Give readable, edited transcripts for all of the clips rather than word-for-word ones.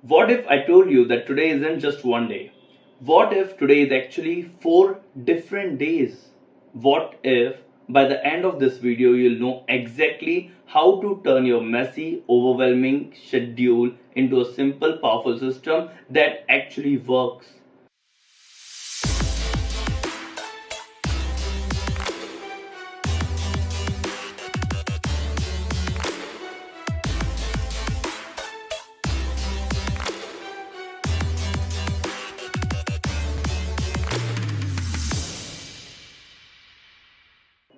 What if I told you that today isn't just one day? What if today is actually 4 different days? What if by the end of this video you'll know exactly how to turn your messy, overwhelming schedule into a simple, powerful system that actually works?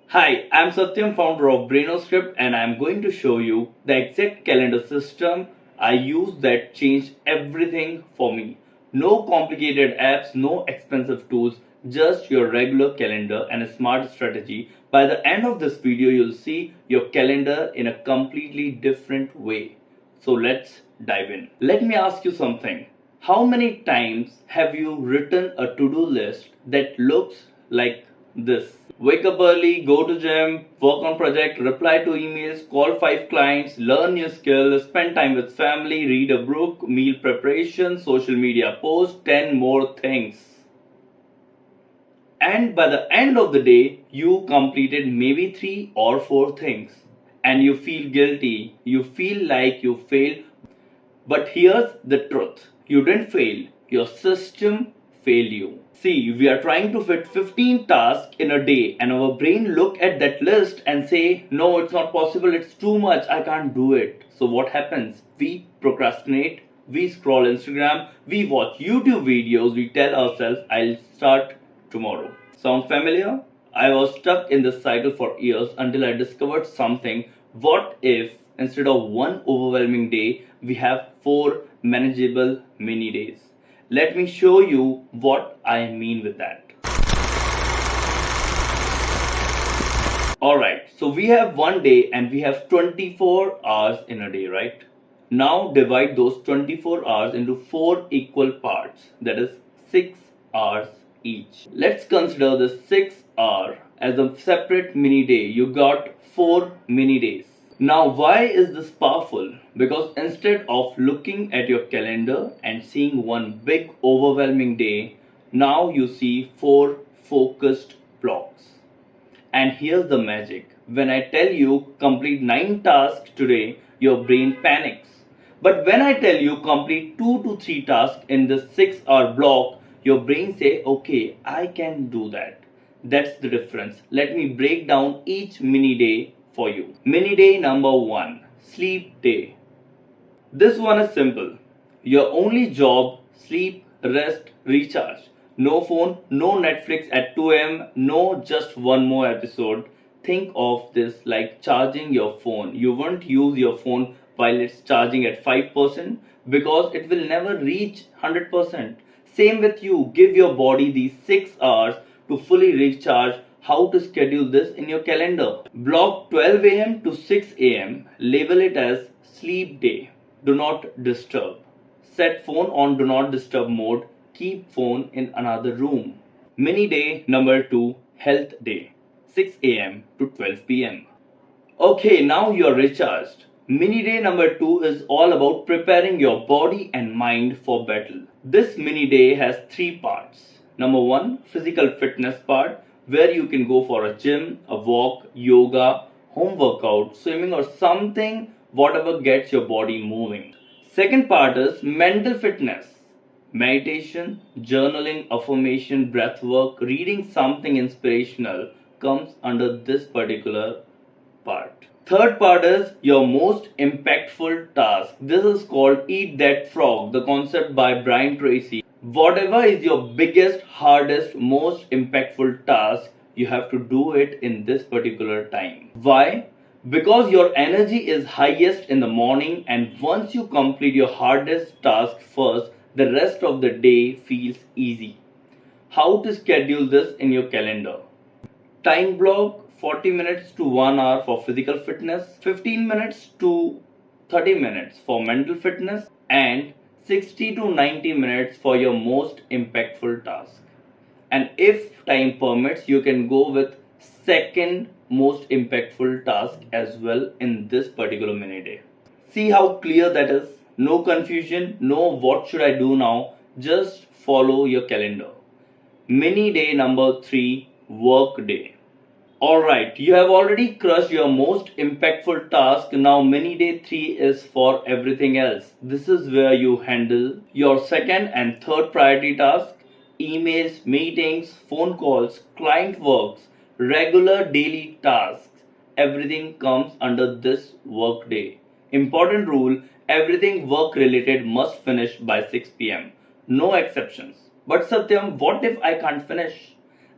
Hi, I'm Satyam, founder of BrainoScript, and I'm going to show you the exact calendar system I use that changed everything for me. No complicated apps, no expensive tools, just your regular calendar and a smart strategy. By the end of this video, you'll see your calendar in a completely different way. So let's dive in. Let me ask you something. How many times have you written a to-do list that looks like this? Wake up early, go to gym, work on project, reply to emails, call 5 clients, learn new skill, spend time with family, read a book, meal preparation, social media post, 10 more things. And by the end of the day, you completed maybe 3 or 4 things. And you feel guilty, you feel like you failed. But here's the truth. You didn't fail. Your system failed you. See, we are trying to fit 15 tasks in a day and our brain look at that list and say, no, it's not possible, it's too much, I can't do it. So what happens? We procrastinate, we scroll Instagram, we watch YouTube videos, we tell ourselves, I'll start tomorrow. Sound familiar? I was stuck in this cycle for years until I discovered something. What if instead of one overwhelming day, we have 4 manageable mini days? Let me show you what I mean with that. Alright, so we have one day and we have 24 hours in a day, right? Now divide those 24 hours into 4 equal parts, that is 6 hours each. Let's consider the 6 hour as a separate mini day. You got 4 mini days. Now, why is this powerful? Because instead of looking at your calendar and seeing one big overwhelming day, now you see 4 focused blocks. And here's the magic. When I tell you complete 9 tasks today, your brain panics. But when I tell you complete 2 to 3 tasks in this 6 hour block, your brain say, okay, I can do that. That's the difference. Let me break down each mini day for you. Mini day number 1, sleep day. This one is simple. Your only job, sleep, rest, recharge. No phone, no Netflix at 2 am, no just one more episode. Think of this like charging your phone. You won't use your phone while it's charging at 5% because it will never reach 100%. Same with you. Give your body these 6 hours to fully recharge. How to schedule this in your calendar? Block 12 am to 6 am. Label it as sleep day. Do not disturb. Set phone on do not disturb mode. Keep phone in another room. Mini day number 2, health day. 6 am to 12 pm. Okay, now you're recharged. Mini day number 2 is all about preparing your body and mind for battle. This mini day has 3 parts. Number 1, physical fitness part, where you can go for a gym, a walk, yoga, home workout, swimming or something, whatever gets your body moving. Second part is mental fitness. Meditation, journaling, affirmation, breath work, reading something inspirational comes under this particular part. Third part is your most impactful task. This is called Eat That Frog, the concept by Brian Tracy. Whatever is your biggest, hardest, most impactful task, you have to do it in this particular time. Why? Because your energy is highest in the morning, and once you complete your hardest task first, the rest of the day feels easy. How to schedule this in your calendar? Time block 40 minutes to 1 hour for physical fitness, 15 minutes to 30 minutes for mental fitness, and 60 to 90 minutes for your most impactful task. And if time permits, you can go with second most impactful task as well in this particular mini day. See how clear that is? No confusion, no what should I do now, just follow your calendar. Mini day number 3, work day. Alright, you have already crushed your most impactful task. Now, mini day 3 is for everything else. This is where you handle your second and third priority tasks, emails, meetings, phone calls, client works, regular daily tasks. Everything comes under this work day. Important rule, everything work related must finish by 6 pm. No exceptions. But Satyam, what if I can't finish?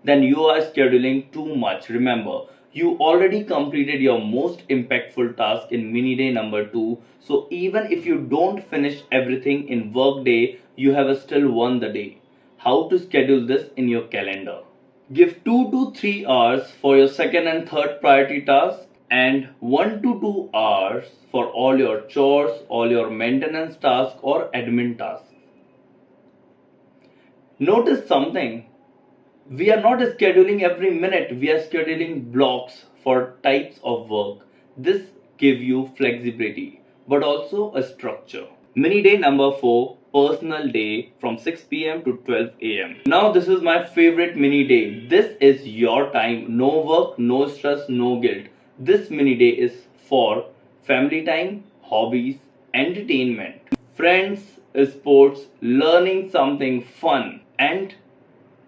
Then you are scheduling too much. Remember, you already completed your most impactful task in mini day number 2. So even if you don't finish everything in work day, you have still won the day. How to schedule this in your calendar? Give 2 to 3 hours for your second and third priority tasks and 1 to 2 hours for all your chores, all your maintenance tasks or admin tasks. Notice something. We are not scheduling every minute, we are scheduling blocks for types of work. This gives you flexibility but also a structure. Mini day number 4, personal day from 6 pm to 12 am. Now, this is my favorite mini day. This is your time. No work, no stress, no guilt. This mini day is for family time, hobbies, entertainment, friends, sports, learning something fun, and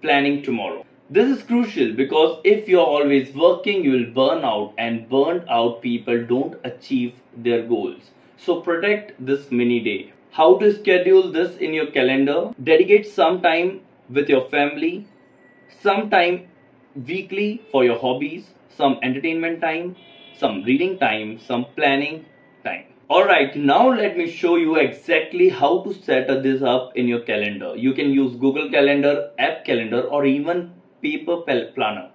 planning tomorrow. This is crucial because if you're always working, you will burn out, and burned out people don't achieve their goals. So protect this mini day. How to schedule this in your calendar? Dedicate some time with your family, some time weekly for your hobbies, some entertainment time, some reading time, some planning time. Alright, now let me show you exactly how to set this up in your calendar. You can use Google Calendar, App Calendar, or even Paper Planner.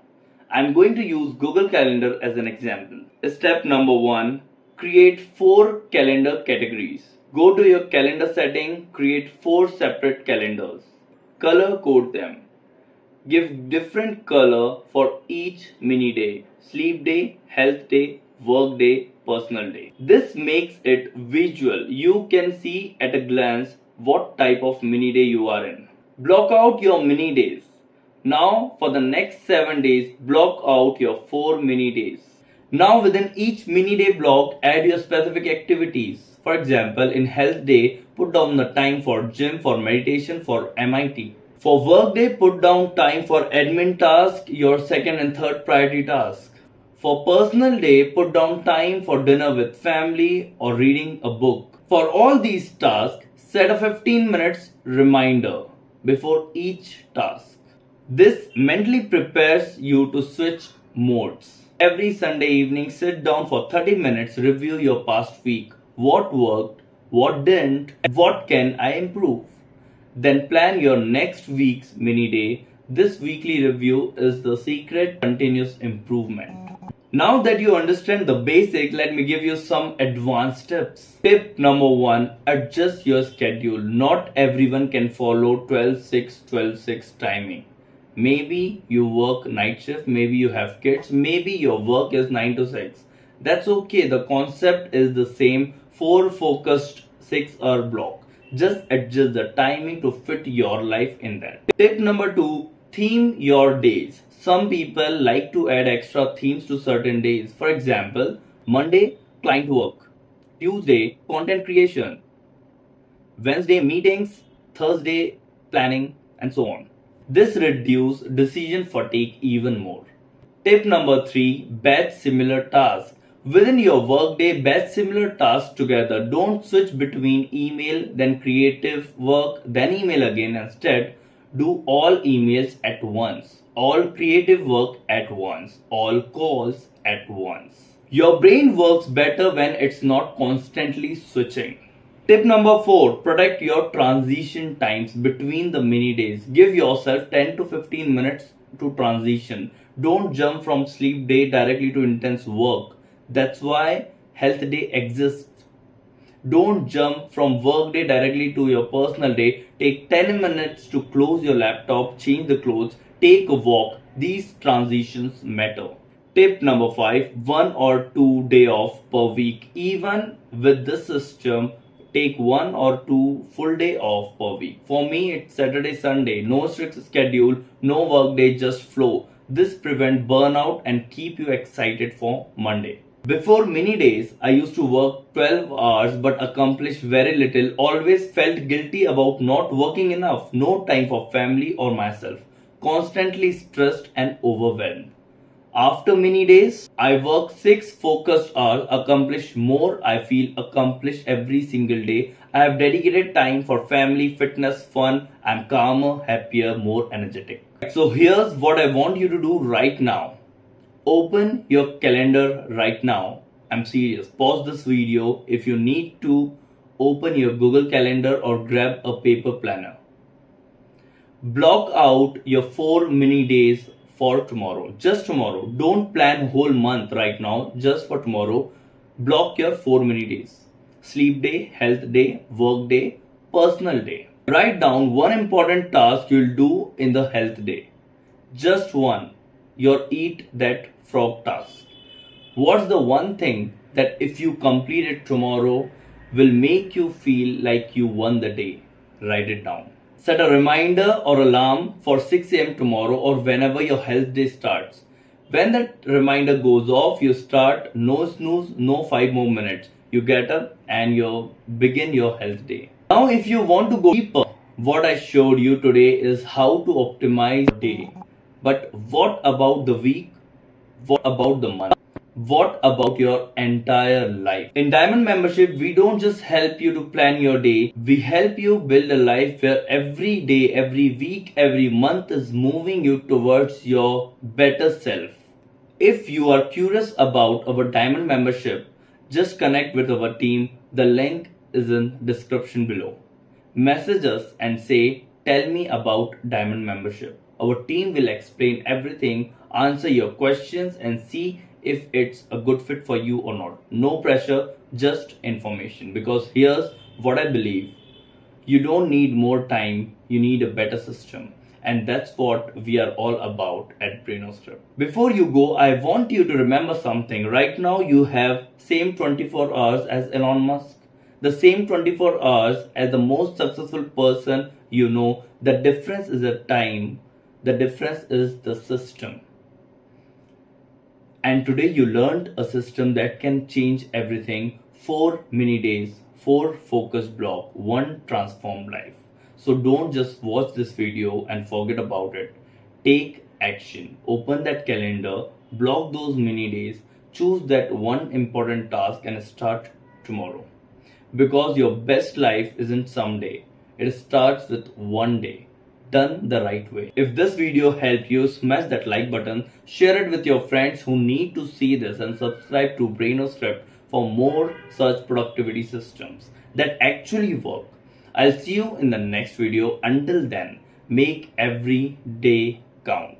I'm going to use Google Calendar as an example. Step number 1, create 4 calendar categories. Go to your calendar setting, create 4 separate calendars. Color code them. Give different color for each mini day. Sleep day, health day, work day, personal day. This makes it visual. You can see at a glance what type of mini day you are in. Block out your mini days. Now for the next 7 days, block out your 4 mini days. Now within each mini day block, add your specific activities. For example, in health day, put down the time for gym, for meditation, for MIT. For work day, put down time for admin task, your second and third priority task. For personal day, put down time for dinner with family or reading a book. For all these tasks, set a 15 minutes reminder before each task. This mentally prepares you to switch modes. Every Sunday evening, sit down for 30 minutes, review your past week. What worked, what didn't, what can I improve? Then plan your next week's mini day. This weekly review is the secret continuous improvement. Now that you understand the basic, let me give you some advanced tips. Tip number 1, adjust your schedule. Not everyone can follow 12-6 timing. Maybe you work night shift, maybe you have kids, maybe your work is 9 to 6. That's okay. The concept is the same. 4 focused 6-hour block. Just adjust the timing to fit your life in that. Tip number 2, theme your days. Some people like to add extra themes to certain days. For example, Monday, client work. Tuesday, content creation. Wednesday, meetings. Thursday, planning, and so on. This reduces decision fatigue even more. Tip number 3, batch similar tasks. Within your workday, batch similar tasks together. Don't switch between email, then creative work, then email again. Instead, do all emails at once, all creative work at once, all calls at once. Your brain works better when it's not constantly switching. Tip number 4, protect your transition times between the mini days. Give yourself 10 to 15 minutes to transition. Don't jump from sleep day directly to intense work. That's why health day exists. Don't jump from work day directly to your personal day. Take 10 minutes to close your laptop, change the clothes, take a walk. These transitions matter. Tip number 5, 1 or 2 days off per week. Even with this system, Take 1 or 2 full day off per week. For me, it's Saturday, Sunday. No strict schedule, no work day, just flow. This prevents burnout and keep you excited for Monday. Before many days, I used to work 12 hours but accomplish very little. Always felt guilty about not working enough. No time for family or myself. Constantly stressed and overwhelmed. After many days, I work 6 focused hours, accomplish more. I feel accomplished every single day. I have dedicated time for family, fitness, fun. I'm calmer, happier, more energetic. So here's what I want you to do right now. Open your calendar right now. I'm serious. Pause this video if you need to. Open your Google Calendar or grab a paper planner. Block out your 4 mini days for tomorrow. Just tomorrow. Don't plan whole month right now. Just for tomorrow. Block your 4 mini days. Sleep day, health day, work day, personal day. Write down one important task you'll do in the health day. Just one. Your eat that frog task. What's the one thing that if you complete it tomorrow will make you feel like you won the day? Write it down. Set a reminder or alarm for 6 a.m. tomorrow or whenever your health day starts. When that reminder goes off, you start, no snooze, no 5 more minutes. You get up and you begin your health day. Now if you want to go deeper, what I showed you today is how to optimize your day. But what about the week? What about the month? What about your entire life? In Diamond Membership, we don't just help you to plan your day. We help you build a life where every day, every week, every month is moving you towards your better self. If you are curious about our Diamond Membership, just connect with our team. The link is in description below. Message us and say, tell me about Diamond Membership. Our team will explain everything, answer your questions and see if it's a good fit for you or not. No pressure, just information. Because here's what I believe. You don't need more time, you need a better system. And that's what we are all about at BrainoScript. Before you go, I want you to remember something. Right now you have same 24 hours as Elon Musk. The same 24 hours as the most successful person you know. The difference is the time. The difference is the system. And today you learned a system that can change everything. 4 mini days, 4 focus block, 1 transformed life. So don't just watch this video and forget about it. Take action. Open that calendar, block those mini days, choose that one important task and start tomorrow. Because your best life isn't someday. It starts with one day. Done the right way. If this video helped you, smash that like button, share it with your friends who need to see this and subscribe to BrainoScript for more such productivity systems that actually work. I'll see you in the next video. Until then, make every day count.